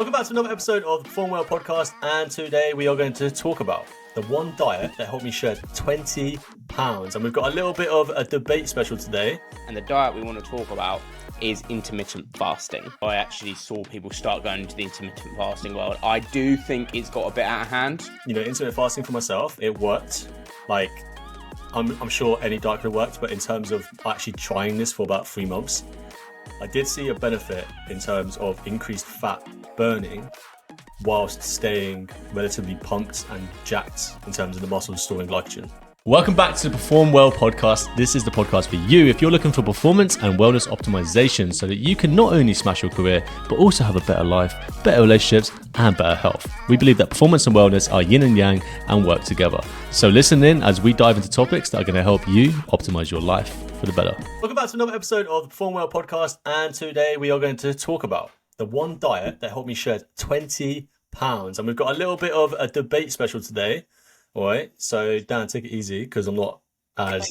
Welcome back to another episode of the Perform Well podcast, and today we are going to talk about the one diet that helped me shed 20 pounds. And we've got a little bit of a debate special today. And the diet we want to talk about is intermittent fasting. I actually saw people start going into the intermittent fasting world. I do think it's got a bit out of hand. You know, intermittent fasting for myself, it worked. Like, I'm sure any diet could have worked, but in terms of actually trying this for about 3 months, I did see a benefit in terms of increased fat burning whilst staying relatively pumped and jacked in terms of the muscles storing glycogen. Welcome back to the Perform Well podcast. This is the podcast for you if you're looking for performance and wellness optimization so that you can not only smash your career, but also have a better life, better relationships, and better health. We believe that performance and wellness are yin and yang and work together. So listen in as we dive into topics that are going to help you optimize your life for the better. Welcome back to another episode of the Perform Well podcast, and today we are going to talk about the one diet that helped me shed 20 pounds. And we've got a little bit of a debate special today. All right, so Dan, take it easy because I'm not as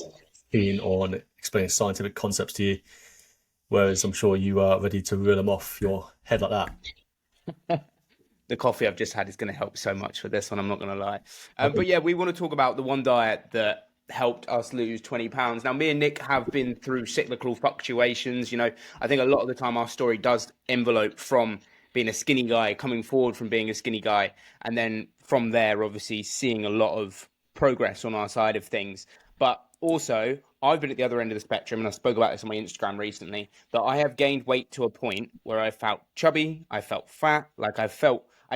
keen on explaining scientific concepts to you, whereas I'm sure you are ready to reel them off your head like that. The coffee I've just had is going to help so much for this one, I'm not going to lie. But yeah, we want to talk about the one diet that helped us lose 20 pounds. Now, me and Nick have been through cyclical fluctuations. You know, I think a lot of the time our story does envelope from being a skinny guy, coming forward from being a skinny guy, and then from there, obviously, seeing a lot of progress on our side of things. But also, I've been at the other end of the spectrum, and I spoke about this on my Instagram recently, that I have gained weight to a point where I felt chubby, I felt fat, like I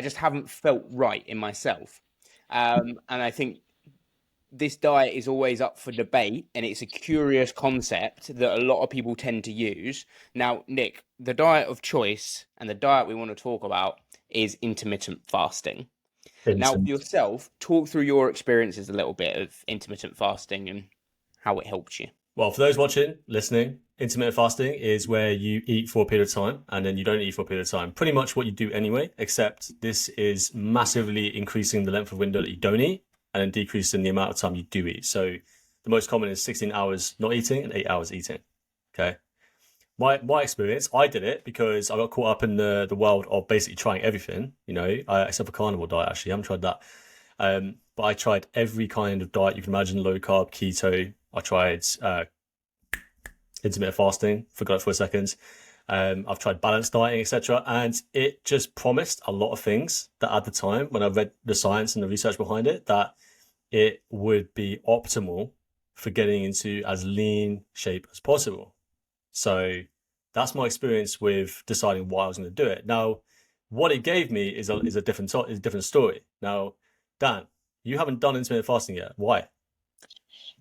just haven't felt right in myself. And I think this diet is always up for debate, and it's a curious concept that a lot of people tend to use. Now, Nick, the diet of choice and the diet we want to talk about is intermittent fasting. Now, for yourself, talk through your experiences a little bit of intermittent fasting and how it helped you. Well, for those watching, listening, intermittent fasting is where you eat for a period of time and then you don't eat for a period of time. Pretty much what you do anyway, except this is massively increasing the length of window that you don't eat and then decreasing the amount of time you do eat. So the most common is 16 hours not eating and 8 hours eating. Okay. My experience, I did it because I got caught up in the world of basically trying everything, you know, except for carnivore diet, actually. I haven't tried that. But I tried every kind of diet you can imagine, low carb, keto. I tried intermittent fasting, forgot it for a second. I've tried balanced dieting, etc. And it just promised a lot of things that at the time, when I read the science and the research behind it, that it would be optimal for getting into as lean shape as possible. So that's my experience with deciding why I was going to do it. Now, what it gave me is a different story. Now, Dan, you haven't done intermittent fasting yet. Why?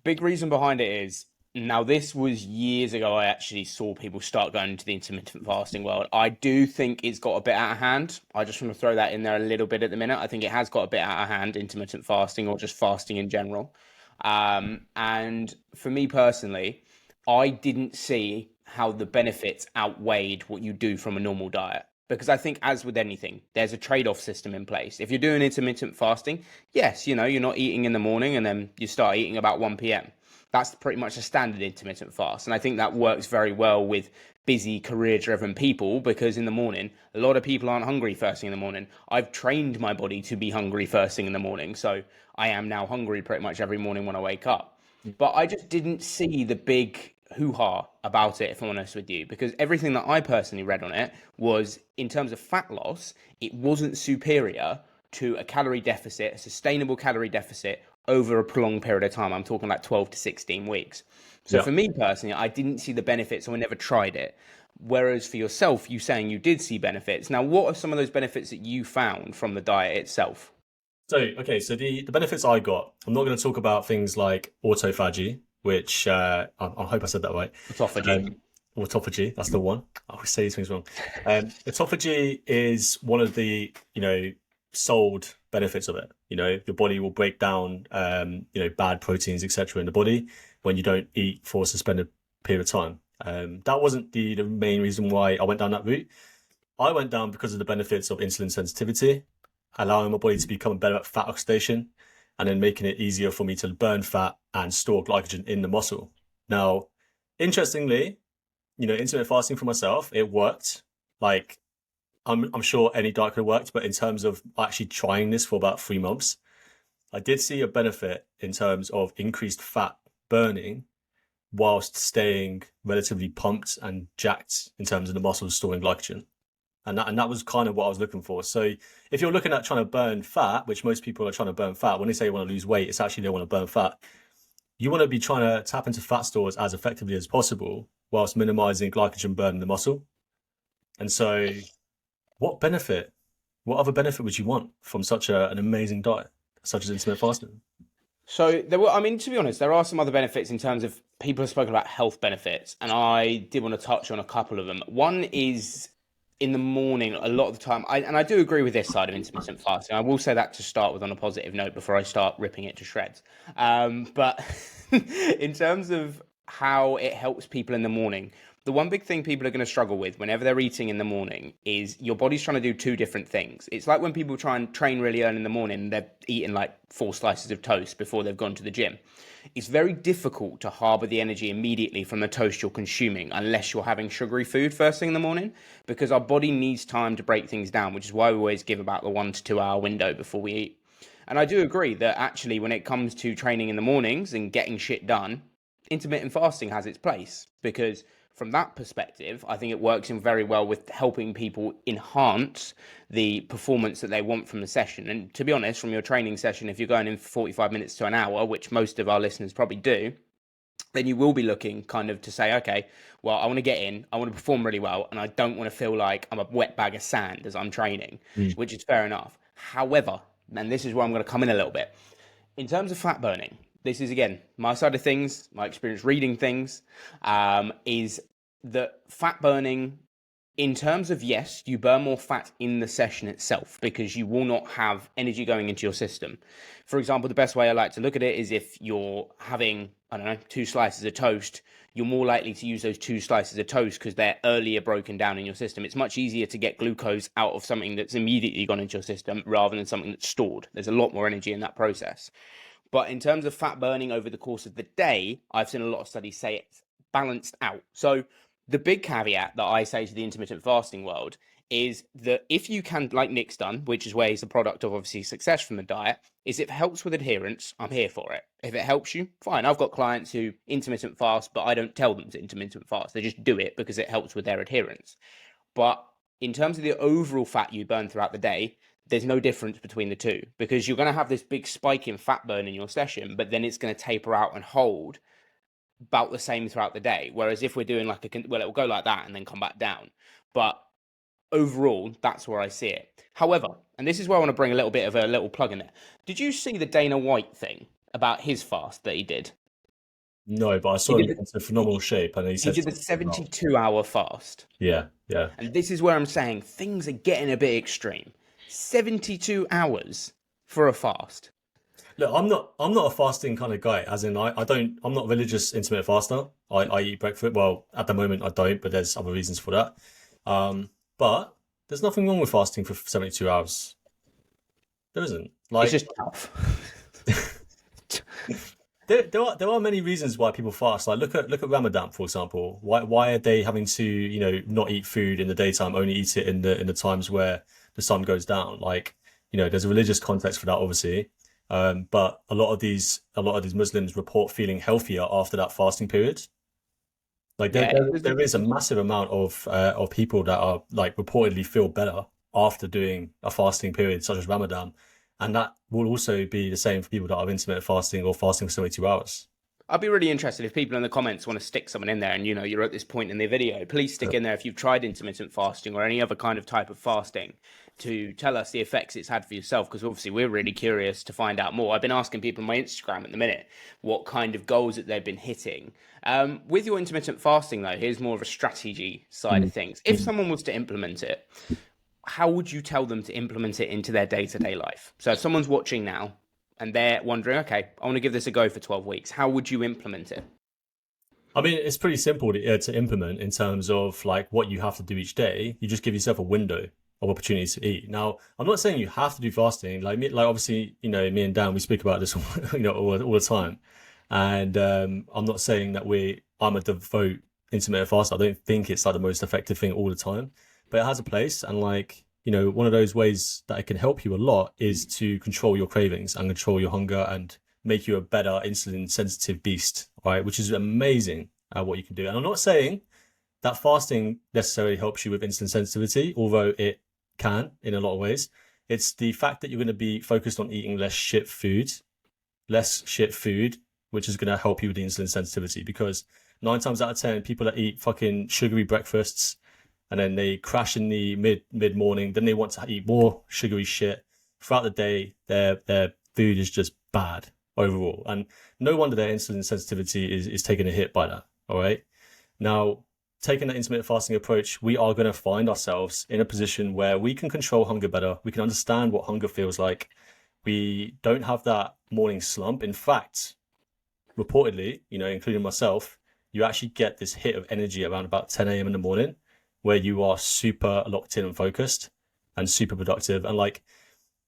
Big reason behind it is, now this was years ago, I actually saw people start going into the intermittent fasting world. I do think it's got a bit out of hand. I just want to throw that in there a little bit at the minute. I think it has got a bit out of hand, intermittent fasting or just fasting in general. And for me personally, I didn't see how the benefits outweighed what you do from a normal diet. Because I think, as with anything, there's a trade-off system in place. If you're doing intermittent fasting, yes, you know, you're not eating in the morning and then you start eating about 1 p.m. That's pretty much a standard intermittent fast. And I think that works very well with busy, career-driven people, because in the morning, a lot of people aren't hungry first thing in the morning. I've trained my body to be hungry first thing in the morning. So I am now hungry pretty much every morning when I wake up. But I just didn't see the big hoo-ha about it, if I'm honest with you, because everything that I personally read on it was, in terms of fat loss, it wasn't superior to a calorie deficit, a sustainable calorie deficit over a prolonged period of time. I'm talking like 12 to 16 weeks. So for me personally, I didn't see the benefits, so I never tried it. Whereas for yourself, you saying you did see benefits. Now, what are some of those benefits that you found from the diet itself? So the benefits I got, I'm not going to talk about things like autophagy, which I hope I said that right. Autophagy, that's the one. I always say these things wrong. Autophagy is one of the, sold benefits of it. You know, your body will break down, bad proteins, etc. in the body when you don't eat for a suspended period of time. That wasn't the main reason why I went down that route. I went down because of the benefits of insulin sensitivity, allowing my body to become better at fat oxidation, and then making it easier for me to burn fat and store glycogen in the muscle. Now, interestingly, intermittent fasting for myself, it worked. Like, I'm sure any diet could have worked, but in terms of actually trying this for about 3 months, I did see a benefit in terms of increased fat burning whilst staying relatively pumped and jacked in terms of the muscles storing glycogen. And that was kind of what I was looking for. So if you're looking at trying to burn fat, which most people are trying to burn fat, when they say you want to lose weight, it's actually they want to burn fat. You want to be trying to tap into fat stores as effectively as possible whilst minimizing glycogen burn in the muscle. And so what benefit, what other benefit would you want from such an amazing diet, such as intermittent fasting? So there were, I mean, to be honest, there are some other benefits in terms of people have spoken about health benefits, and I did want to touch on a couple of them. One is in the morning, a lot of the time, and I do agree with this side of intermittent fasting. I will say that to start with on a positive note before I start ripping it to shreds. But in terms of how it helps people in the morning, the one big thing people are going to struggle with whenever they're eating in the morning is your body's trying to do two different things. It's like when people try and train really early in the morning and they're eating like 4 slices of toast before they've gone to the gym. It's very difficult to harbour the energy immediately from the toast you're consuming unless you're having sugary food first thing in the morning, because our body needs time to break things down, which is why we always give about the 1 to 2 hour window before we eat. And I do agree that actually when it comes to training in the mornings and getting shit done, intermittent fasting has its place, because from that perspective, I think it works in very well with helping people enhance the performance that they want from the session. And to be honest, from your training session, if you're going in for 45 minutes to an hour, which most of our listeners probably do, then you will be looking kind of to say, okay, well, I want to get in, I want to perform really well, and I don't want to feel like I'm a wet bag of sand as I'm training, which is fair enough. However, and this is where I'm going to come in a little bit, in terms of fat burning, this is, again, my side of things, my experience reading things, is that fat burning, in terms of, yes, you burn more fat in the session itself because you will not have energy going into your system. For example, the best way I like to look at it is if you're having, I don't know, 2 slices of toast, you're more likely to use those 2 slices of toast because they're earlier broken down in your system. It's much easier to get glucose out of something that's immediately gone into your system rather than something that's stored. There's a lot more energy in that process. But in terms of fat burning over the course of the day, I've seen a lot of studies say it's balanced out. So the big caveat that I say to the intermittent fasting world is that if you can, like Nick's done, which is where he's the product of obviously success from the diet, is if it helps with adherence, I'm here for it. If it helps you, fine. I've got clients who intermittent fast, but I don't tell them to intermittent fast. They just do it because it helps with their adherence. But in terms of the overall fat you burn throughout the day, there's no difference between the two, because you're going to have this big spike in fat burn in your session, but then it's going to taper out and hold about the same throughout the day. Whereas if we're doing like well, it will go like that and then come back down. But overall, that's where I see it. However, and this is where I want to bring a little bit of a little plug in there. Did you see the Dana White thing about his fast that he did? No, but I saw him in phenomenal shape, and he He said did the 72-hour fast. yeah, yeah. And this is where I'm saying things are getting a bit extreme. 72 hours for a fast. Look, I'm not a fasting kind of guy, as in I'm not a religious intermittent faster. I eat breakfast. Well, at the moment I don't, but there's other reasons for that. But there's nothing wrong with fasting for 72 hours. There isn't. Like, It's just tough. there are many reasons why people fast. Like look at Ramadan, for example. Why are they having to not eat food in the daytime, only eat it in the times where the sun goes down? Like, there's a religious context for that, obviously. But a lot of these Muslims report feeling healthier after that fasting period. Like there is a massive amount of people that are like reportedly feel better after doing a fasting period such as Ramadan, and that will also be the same for people that are intermittent fasting or fasting for 72 hours. I'd be really interested if people in the comments want to stick someone in there and, you're at this point in the video, please stick in there if you've tried intermittent fasting or any other kind of type of fasting to tell us the effects it's had for yourself, because obviously we're really curious to find out more. I've been asking people on my Instagram at the minute what kind of goals that they've been hitting. With your intermittent fasting, though, here's more of a strategy side of things. If someone was to implement it, how would you tell them to implement it into their day-to-day life? So if someone's watching now, and they're wondering, okay, I want to give this a go for 12 weeks. How would you implement it? I mean, it's pretty simple to implement in terms of like what you have to do each day. You just give yourself a window of opportunities to eat. Now, I'm not saying you have to do fasting. Like obviously, me and Dan, we speak about this, all the time. And I'm not saying that I'm a devout intermittent faster. I don't think it's like the most effective thing all the time. but it has a place. And like, one of those ways that it can help you a lot is to control your cravings and control your hunger and make you a better insulin sensitive beast, right? Which is amazing at what you can do. And I'm not saying that fasting necessarily helps you with insulin sensitivity, although it can in a lot of ways. It's the fact that you're going to be focused on eating less shit food, which is going to help you with the insulin sensitivity, because 9 times out of 10, people that eat fucking sugary breakfasts and then they crash in the mid morning, then they want to eat more sugary shit throughout the day. Their food is just bad overall, and no wonder their insulin sensitivity is taking a hit by that. All right, now taking that intermittent fasting approach, we are going to find ourselves in a position where we can control hunger better. We can understand what hunger feels like. We don't have that morning slump. In fact, reportedly, including myself, you actually get this hit of energy around about 10 a.m. in the morning where you are super locked in and focused and super productive. And like,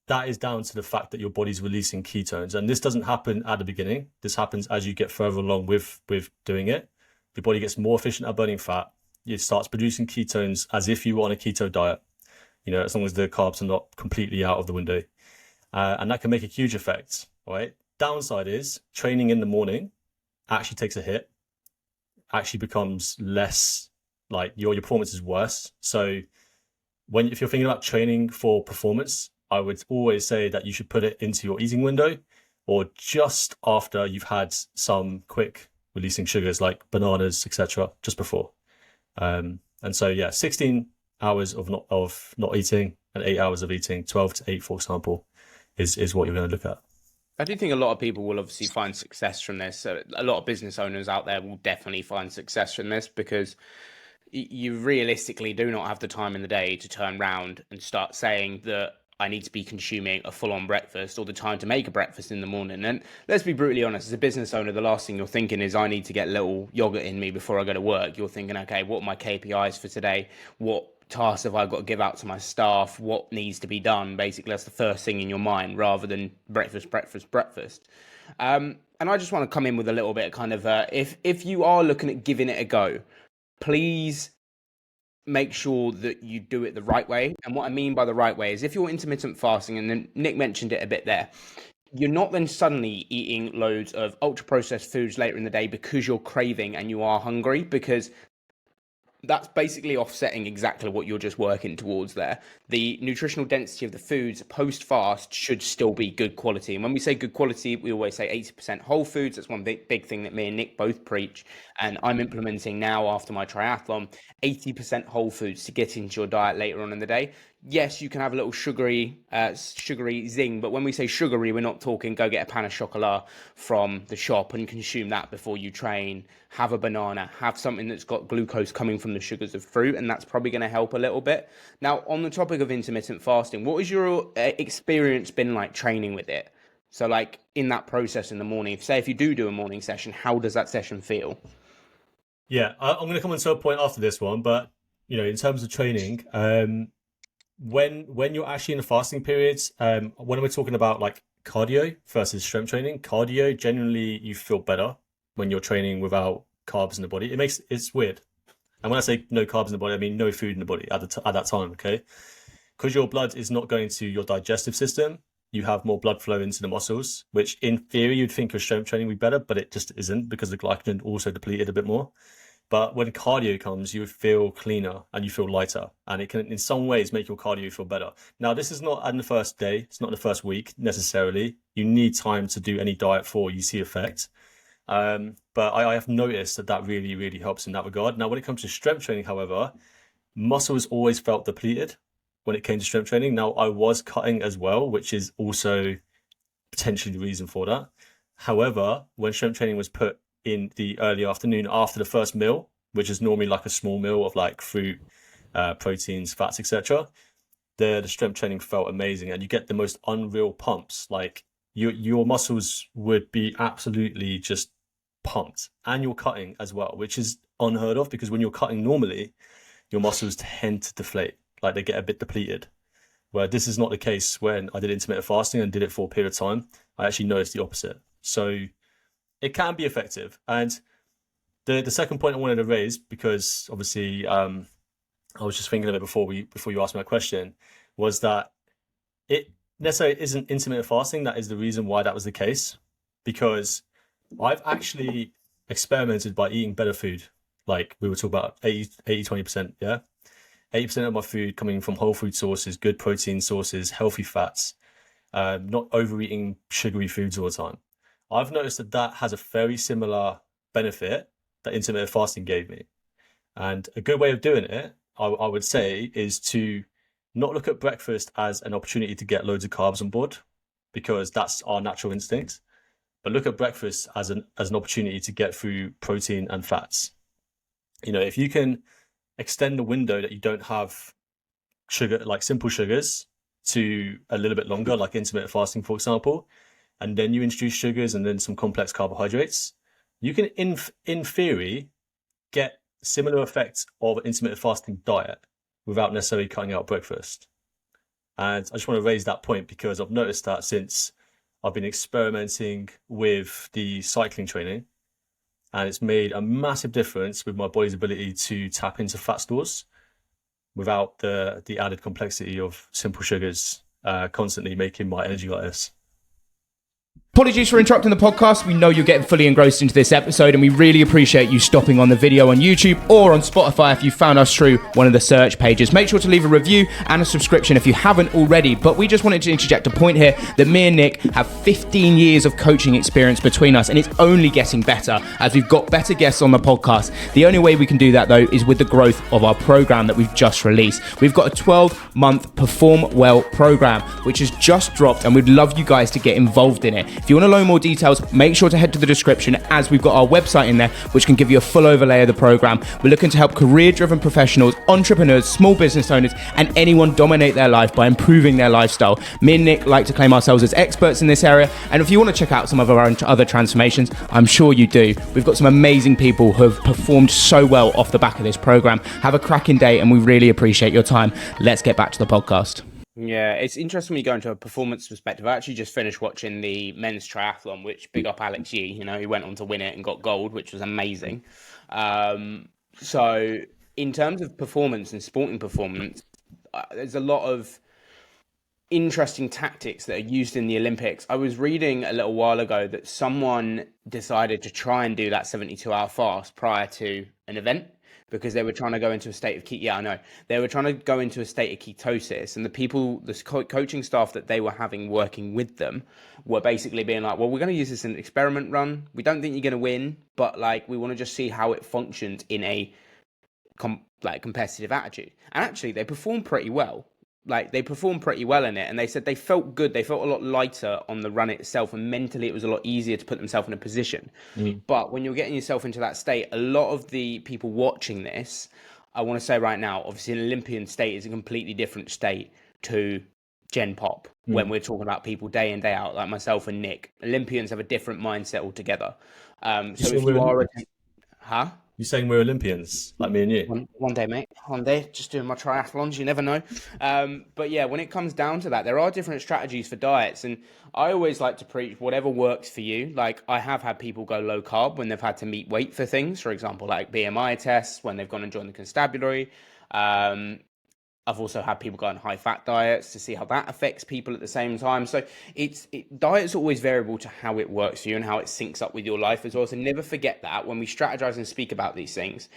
that is down to the fact that your body's releasing ketones. And this doesn't happen at the beginning. This happens as you get further along with doing it. Your body gets more efficient at burning fat. It starts producing ketones as if you were on a keto diet, as long as the carbs are not completely out of the window. And that can make a huge effect, right? Downside is training in the morning actually takes a hit, actually becomes less, like your performance is worse. So if you're thinking about training for performance, I would always say that you should put it into your eating window or just after you've had some quick releasing sugars like bananas, etc., just before. And so, 16 hours of not eating and 8 hours of eating, 12 to 8, for example, is what you're going to look at. I do think a lot of people will obviously find success from this. So a lot of business owners out there will definitely find success from this, because you realistically do not have the time in the day to turn around and start saying that I need to be consuming a full-on breakfast or the time to make a breakfast in the morning. And let's be brutally honest, as a business owner, the last thing you're thinking is I need to get a little yogurt in me before I go to work. You're thinking, okay, what are my KPIs for today? What tasks have I got to give out to my staff? What needs to be done? Basically, that's the first thing in your mind rather than breakfast. And I just want to come in with a little bit of kind of, if you are looking at giving it a go, please make sure that you do it the right way. And what I mean by the right way is if you're intermittent fasting, and then Nick mentioned it a bit there, you're not then suddenly eating loads of ultra processed foods later in the day because you're craving and you are hungry, because that's basically offsetting exactly what you're just working towards there. The nutritional density of the foods post-fast should still be good quality. And when we say good quality, we always say 80% whole foods. That's one big thing that me and Nick both preach. And I'm implementing now after my triathlon, 80% whole foods to get into your diet later on in the day. Yes, you can have a little sugary zing, but when we say sugary, we're not talking go get a pan of chocolat from the shop and consume that before you train. Have a banana, have something that's got glucose coming from the sugars of fruit, and that's probably going to help a little bit. Now, on the topic of intermittent fasting, what has your experience been like training with it? So like in that process in the morning, say if you do a morning session, how does that session feel? Yeah, I'm going to come on to a point after this one, but in terms of training, when you're actually in the fasting periods, when we're talking about like cardio versus strength training, cardio generally you feel better when you're training without carbs in the body. It's weird, and when I say no carbs in the body, I mean no food in the body at that time. Okay, because your blood is not going to your digestive system. You have more blood flow into the muscles, which in theory you'd think your strength training would be better, but it just isn't, because the glycogen also depleted a bit more. But when cardio comes, you feel cleaner and you feel lighter, and it can in some ways make your cardio feel better. Now, this is not in the first day, it's not in the first week necessarily. You need time to do any diet for you see effect. But I have noticed that really, really helps in that regard. Now, when it comes to strength training, however, muscles always felt depleted when it came to strength training. Now, I was cutting as well, which is also potentially the reason for that. However, when strength training was put in the early afternoon after the first meal, which is normally like a small meal of like fruit, proteins, fats, etc., the strength training felt amazing, and you get the most unreal pumps. Like your muscles would be absolutely just pumped, and you're cutting as well, which is unheard of, because when you're cutting normally, your muscles tend to deflate, like they get a bit depleted. Where this is not the case when I did intermittent fasting and did it for a period of time. I actually noticed the opposite. So it can be effective. And the second point I wanted to raise, because obviously I was just thinking of it before you asked me that question, was that it necessarily isn't intermittent fasting that is the reason why that was the case, because I've actually experimented by eating better food. Like we were talking about 20%, yeah? 80% of my food coming from whole food sources, good protein sources, healthy fats, not overeating sugary foods all the time. I've noticed that that has a very similar benefit that intermittent fasting gave me. And a good way of doing it, I would say, is to not look at breakfast as an opportunity to get loads of carbs on board, because that's our natural instinct, but look at breakfast as an opportunity to get through protein and fats. You know, if you can extend the window that you don't have sugar, like simple sugars, to a little bit longer, like intermittent fasting, for example, and then you introduce sugars and then some complex carbohydrates, you can, in theory, get similar effects of an intermittent fasting diet without necessarily cutting out breakfast. And I just want to raise that point because I've noticed that since I've been experimenting with the cycling training, and it's made a massive difference with my body's ability to tap into fat stores without the added complexity of simple sugars constantly making my energy like this. Apologies for interrupting the podcast. We know you're getting fully engrossed into this episode, and we really appreciate you stopping on the video on YouTube or on Spotify if you found us through one of the search pages. Make sure to leave a review and a subscription if you haven't already. But we just wanted to interject a point here that me and Nick have 15 years of coaching experience between us, and it's only getting better as we've got better guests on the podcast. The only way we can do that, though, is with the growth of our program that we've just released. We've got a 12-month Perform Well program, which has just dropped, and we'd love you guys to get involved in it. If you want to learn more details, make sure to head to the description, as we've got our website in there, which can give you a full overlay of the program. We're looking to help career-driven professionals, entrepreneurs, small business owners, and anyone dominate their life by improving their lifestyle. Me and Nick like to claim ourselves as experts in this area, and if you want to check out some of our other transformations, I'm sure you do. We've got some amazing people who have performed so well off the back of this program. Have a cracking day, and we really appreciate your time. Let's get back to the podcast. Yeah, it's interesting when you go into a performance perspective. I actually just finished watching the men's triathlon, which big up Alex Yee. You know, he went on to win it and got gold, which was amazing. So in terms of performance and sporting performance, there's a lot of interesting tactics that are used in the Olympics. I was reading a little while ago that someone decided to try and do that 72-hour fast prior to an event, because they were trying to go into a state of they were trying to go into a state of ketosis, and the people, the coaching staff that they were having working with them were basically being like, well, we're going to use this in an experiment run. We don't think you're going to win, but like, we want to just see how it functions in a competitive attitude. And actually they performed pretty well. Like, they performed pretty well in it, and they said they felt good. They felt a lot lighter on the run itself, and mentally it was a lot easier to put themselves in a position. But when you're getting yourself into that state, a lot of the people watching this, I want to say right now, obviously an Olympian state is a completely different state to Gen Pop. When we're talking about people day in, day out, like myself and Nick. Olympians have a different mindset altogether. So if you are You're saying we're Olympians, like me and you? One day, mate. One day, just doing my triathlons, you never know. But yeah, when it comes down to that, there are different strategies for diets. And I always like to preach whatever works for you. Like, I have had people go low carb when they've had to meet weight for things. For example, like BMI tests, when they've gone and joined the constabulary. I've also had people go on high fat diets to see how that affects people at the same time. So diet's always variable to how it works for you and how it syncs up with your life as well. So never forget that when we strategize and speak about these things,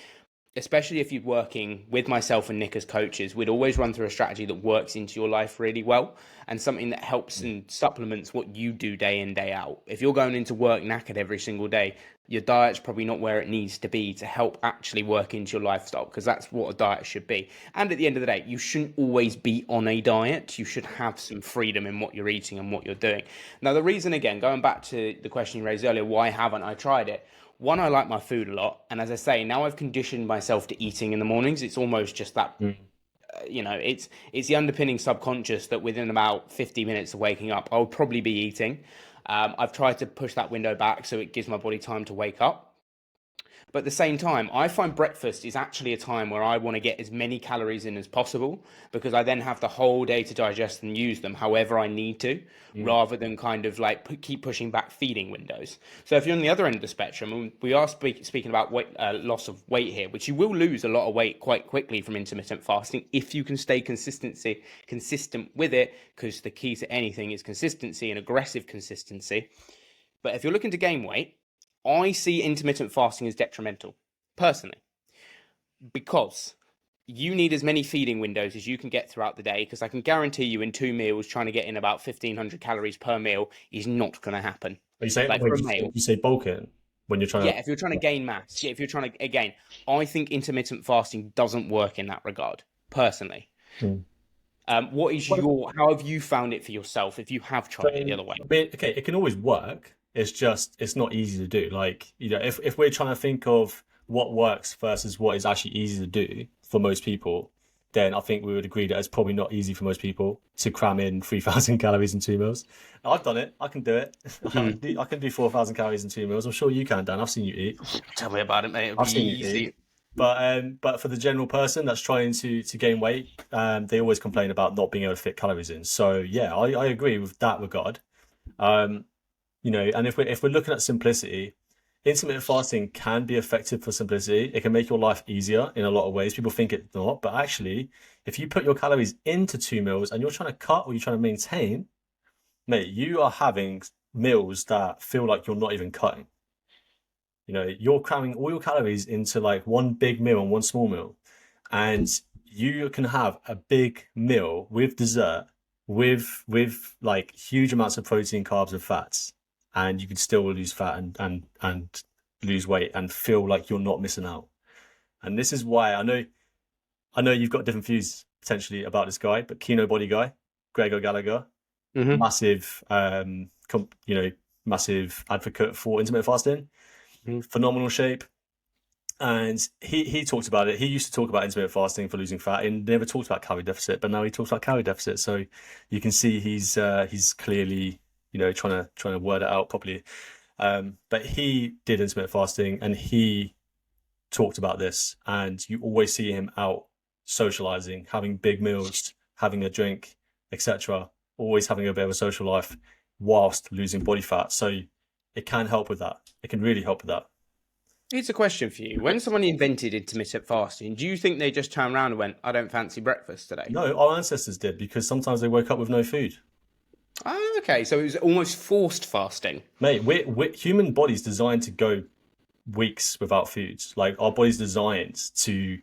especially if you're working with myself and Nick as coaches, we'd always run through a strategy that works into your life really well and something that helps and supplements what you do day in, day out. If you're going into work knackered every single day, your diet's probably not where it needs to be to help actually work into your lifestyle, because that's what a diet should be. And at the end of the day, you shouldn't always be on a diet. You should have some freedom in what you're eating and what you're doing. Now, the reason, again, going back to the question you raised earlier, why haven't I tried it? One, I like my food a lot. And as I say, now I've conditioned myself to eating in the mornings. It's almost just that, it's the underpinning subconscious that within about 50 minutes of waking up, I'll probably be eating. I've tried to push that window back so it gives my body time to wake up. But at the same time, I find breakfast is actually a time where I want to get as many calories in as possible, because I then have the whole day to digest and use them however I need to, rather than kind of like keep pushing back feeding windows. So if you're on the other end of the spectrum, and we are speaking about weight, loss of weight here, which you will lose a lot of weight quite quickly from intermittent fasting if you can stay consistent with it, because the key to anything is consistency and aggressive consistency. But if you're looking to gain weight, I see intermittent fasting as detrimental, personally, because you need as many feeding windows as you can get throughout the day, because I can guarantee you in 2 meals, trying to get in about 1,500 calories per meal is not going to happen. You say, like, wait, for a male, you say bulking when you're trying to... if you're trying to gain mass, if you're trying to, again, I think intermittent fasting doesn't work in that regard, personally. What is how have you found it for yourself if you have tried it the other way? Okay, it can always work. It's just, it's not easy to do. Like, you know, if we're trying to think of what works versus what is actually easy to do for most people, then I think we would agree that it's probably not easy for most people to cram in 3,000 calories in 2 meals. I've done it. I can do it. I can do 4,000 calories in 2 meals. I'm sure you can, Dan. I've seen you eat. Tell me about it, mate. I've seen you eat. But for the general person that's trying to gain weight, they always complain about not being able to fit calories in. So yeah, I agree with that regard. You know, and if we're looking at simplicity, intermittent fasting can be effective for simplicity. It can make your life easier in a lot of ways. People think it's not, but actually, if you put your calories into 2 meals and you're trying to cut or you're trying to maintain, mate, you are having meals that feel like you're not even cutting. You know, you're cramming all your calories into like one big meal and one small meal, and you can have a big meal with dessert, with like huge amounts of protein, carbs, and fats, and you can still lose fat and lose weight and feel like you're not missing out. And this is why I know you've got different views potentially about this guy, but Kino Body Guy, Gregor Gallagher, massive, massive advocate for intermittent fasting. Phenomenal shape, and he talked about it. He used to talk about intermittent fasting for losing fat and never talked about calorie deficit, but now he talks about calorie deficit. So you can see he's clearly, you know, trying to word it out properly. But he did intermittent fasting and he talked about this, and you always see him out socializing, having big meals, having a drink, etc. Always having a bit of a social life whilst losing body fat. So it can help with that. It can really help with that. Here's a question for you. When someone invented intermittent fasting, do you think they just turned around and went, I don't fancy breakfast today? No, our ancestors did, because sometimes they woke up with no food. Oh, okay. So it was almost forced fasting. Mate, we're human body's designed to go weeks without food. Like, our body's designed to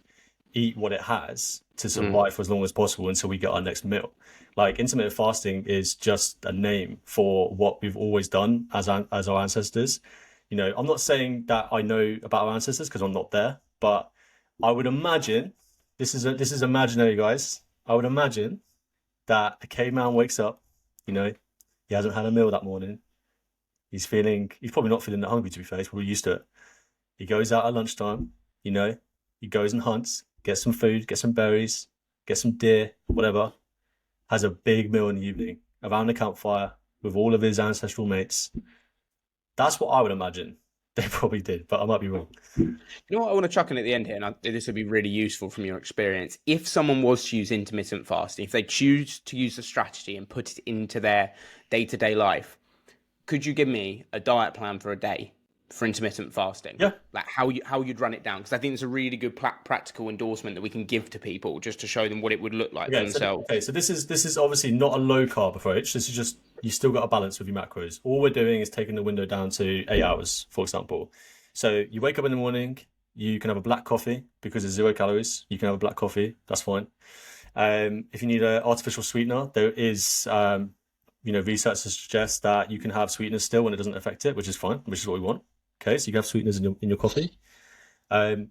eat what it has to survive for as long as possible until we get our next meal. Like, intermittent fasting is just a name for what we've always done as our ancestors. You know, I'm not saying that I know about our ancestors because I'm not there, but I would imagine, this is imaginary, guys. I would imagine that a caveman wakes up, you know, he hasn't had a meal that morning. He's probably not feeling that hungry, to be fair. He's probably used to it. He goes out at lunchtime, you know, he goes and hunts, gets some food, gets some berries, gets some deer, whatever, has a big meal in the evening around the campfire with all of his ancestral mates. That's what I would imagine they probably did, but I might be wrong. You know what I want to chuck in at the end here, and this would be really useful from your experience. If someone was to use intermittent fasting, if they choose to use the strategy and put it into their day-to-day life, could you give me a diet plan for a day for intermittent fasting? Yeah. Like how you'd run it down, because I think it's a really good practical endorsement that we can give to people just to show them what it would look like for themselves. So this is obviously not a low carb approach. This is just, you still got a balance with your macros. All we're doing is taking the window down to 8 hours, for example. So you wake up in the morning, you can have a black coffee because it's 0 calories. You can have a black coffee, that's fine. If you need an artificial sweetener, there is research to suggest that you can have sweeteners still when it doesn't affect it, which is fine, which is what we want. Okay, so you can have sweeteners in your coffee.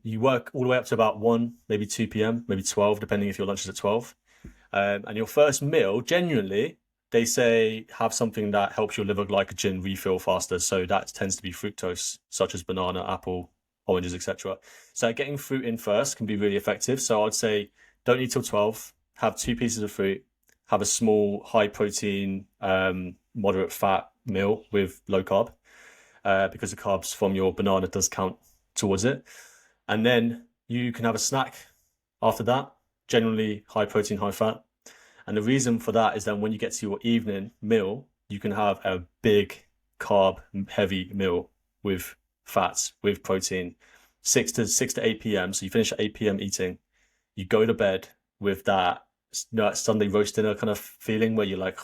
You work all the way up to about 1, maybe 2 p.m., maybe 12, depending if your lunch is at 12. And your first meal, genuinely, they say have something that helps your liver glycogen refill faster. So that tends to be fructose, such as banana, apple, oranges, etc. So getting fruit in first can be really effective. So I'd say don't eat till 12, have 2 pieces of fruit, have a small, high protein, moderate fat meal with low carb. Because the carbs from your banana does count towards it. And then you can have a snack after that, generally high protein, high fat. And the reason for that is that when you get to your evening meal, you can have a big carb heavy meal with fats, with protein, 6 to 8 p.m. So you finish at 8 p.m. eating, you go to bed with that Sunday roast dinner kind of feeling where you're like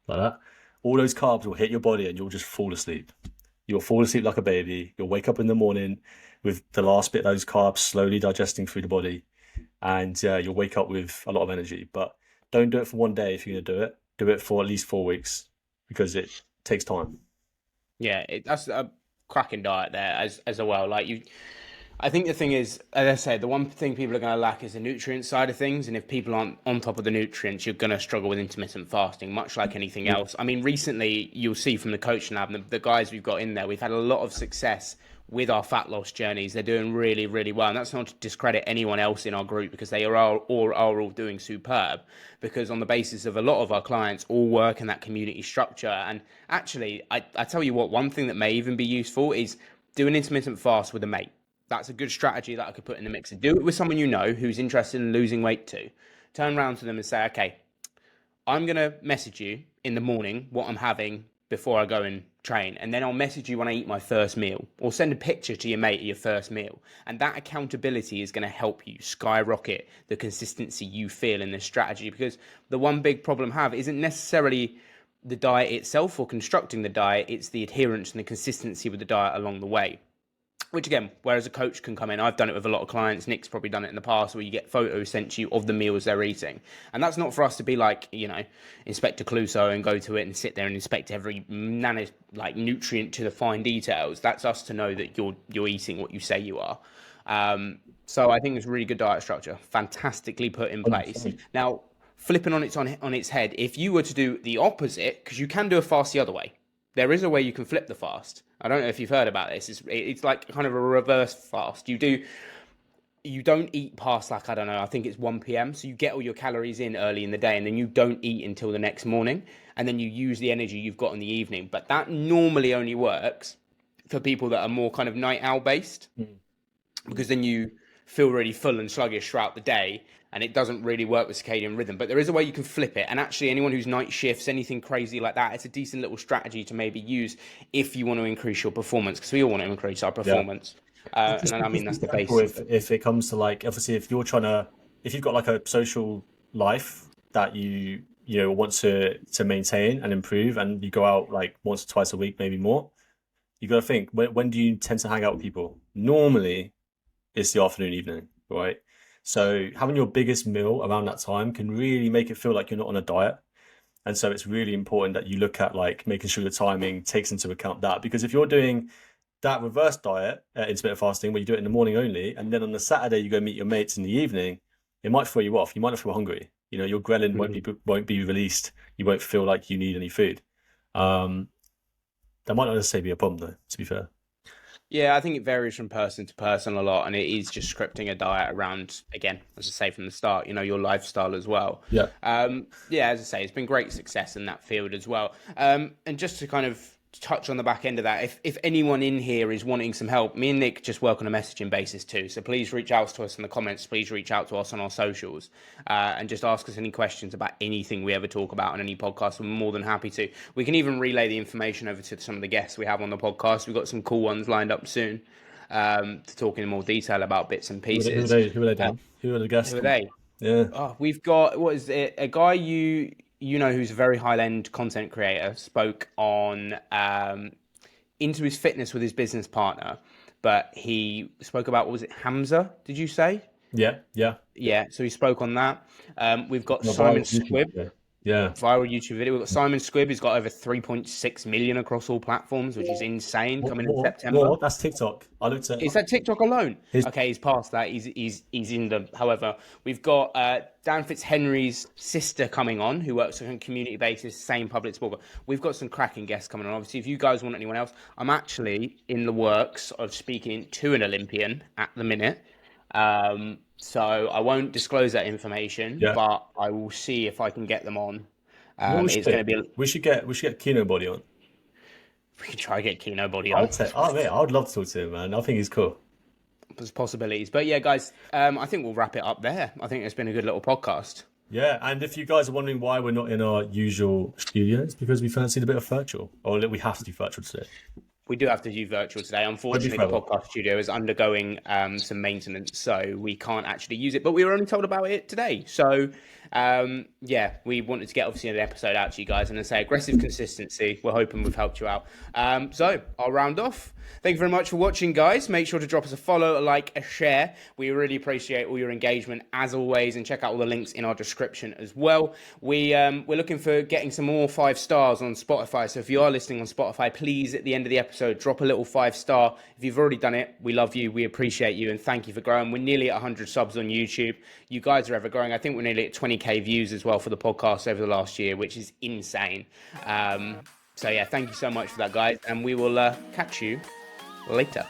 that. All those carbs will hit your body and you'll just fall asleep. You'll fall asleep like a baby. You'll wake up in the morning with the last bit of those carbs slowly digesting through the body, and you'll wake up with a lot of energy. But don't do it for one day if you're going to do it. Do it for at least 4 weeks because it takes time. Yeah, that's a cracking diet there as well. Like I think the thing is, as I said, the one thing people are going to lack is the nutrient side of things. And if people aren't on top of the nutrients, you're going to struggle with intermittent fasting, much like anything else. I mean, recently, you'll see from the coaching lab, the guys we've got in there, we've had a lot of success with our fat loss journeys. They're doing really, really well. And that's not to discredit anyone else in our group, because they are all doing superb, because on the basis of a lot of our clients all work in that community structure. And actually, I tell you what, one thing that may even be useful is do an intermittent fast with a mate. That's a good strategy that I could put in the mix. And do it with someone you know who's interested in losing weight too. Turn around to them and say, okay, I'm going to message you in the morning what I'm having before I go and train. And then I'll message you when I eat my first meal, or send a picture to your mate of your first meal. And that accountability is going to help you skyrocket the consistency you feel in this strategy. Because the one big problem I have isn't necessarily the diet itself or constructing the diet. It's the adherence and the consistency with the diet along the way. Which again, whereas a coach can come in, I've done it with a lot of clients, Nick's probably done it in the past, where you get photos sent to you of the meals they're eating. And that's not for us to be like, Inspector Clouseau and go to it and sit there and inspect every nutrient to the fine details. That's us to know that you're eating what you say you are. So I think it's a really good diet structure, fantastically put in place. Now, flipping on its head, if you were to do the opposite, because you can do a fast the other way. There is a way you can flip the fast. I don't know if you've heard about this. It's like kind of a reverse fast. You don't eat past I don't know, I think it's 1 p.m. So you get all your calories in early in the day, and then you don't eat until the next morning. And then you use the energy you've got in the evening. But that normally only works for people that are more kind of night owl based, because then you feel really full and sluggish throughout the day, and it doesn't really work with circadian rhythm. But there is a way you can flip it. And actually, anyone who's night shifts, anything crazy like that, it's a decent little strategy to maybe use if you want to increase your performance, because we all want to increase our performance. Yeah. And I mean, that's the base. If it comes to obviously, if you've got like a social life that you want to maintain and improve, and you go out like once or twice a week, maybe more, you got to think, when do you tend to hang out with people? Normally, it's the afternoon, evening, right? So having your biggest meal around that time can really make it feel like you're not on a diet. And so it's really important that you look at making sure your timing takes into account that. Because if you're doing that reverse diet, intermittent fasting, where you do it in the morning only, and then on the Saturday you go meet your mates in the evening, it might throw you off. You might not feel hungry. Your ghrelin won't be released. You won't feel like you need any food. That might not necessarily be a problem, though, to be fair. Yeah, I think it varies from person to person a lot, and it is just scripting a diet around, again, as I say from the start, your lifestyle as well. Yeah. As I say, it's been great success in that field as well. And just to kind of touch on the back end of that, if anyone in here is wanting some help, me and Nick just work on a messaging basis too. So please reach out to us in the comments. Please reach out to us on our socials, and just ask us any questions about anything we ever talk about on any podcast. We're more than happy to. We can even relay the information over to some of the guests we have on the podcast. We've got some cool ones lined up soon to talk in more detail about bits and pieces. Who are they, Dan? Who are the guests? Who are they? Yeah. Oh, we've got, what is it? A guy who's a very high-end content creator, spoke on into his fitness with his business partner, but he spoke about, what was it, Hamza, did you say? Yeah. So he spoke on that. We've got Simon Squibb. Yeah. Viral YouTube video. We've got Simon Squibb, who's got over 3.6 million across all platforms, which is insane, coming in September. What? That's TikTok. I looked at. Is that TikTok alone? Okay, he's past that. He's in the. However, we've got Dan Fitzhenry's sister coming on, who works on a community basis, same public sport. We've got some cracking guests coming on. Obviously, if you guys want anyone else, I'm actually in the works of speaking to an Olympian at the minute. So I won't disclose that information, but I will see if I can get them on. It's going to be. We should get Kino Body on. We can try to get Kino Body on. I would love to talk to him, man. I think he's cool. there's possibilities. But yeah, guys, I think we'll wrap it up there. I think it's been a good little podcast. Yeah, and if you guys are wondering why we're not in our usual studio, it's because we fancied a bit of virtual, or we have to do virtual today. We do have to do virtual today. Unfortunately, the podcast studio is undergoing some maintenance, so we can't actually use it. But we were only told about it today. So, yeah, we wanted to get obviously an episode out to you guys and then say aggressive consistency. We're hoping we've helped you out. So I'll round off. Thank you very much for watching, guys. Make sure to drop us a follow, a like, a share. We really appreciate all your engagement as always, and check out all the links in our description as well. We're looking for getting some more 5 stars on Spotify. So if you are listening on Spotify, please at the end of the episode drop a little 5-star. If you've already done it, we love you, we appreciate you, and thank you for growing. We're nearly at 100 subs on YouTube. You guys are ever growing. I think we're nearly at 20k views as well for the podcast over the last year, which is insane. So yeah, thank you so much for that, guys, and we will catch you later.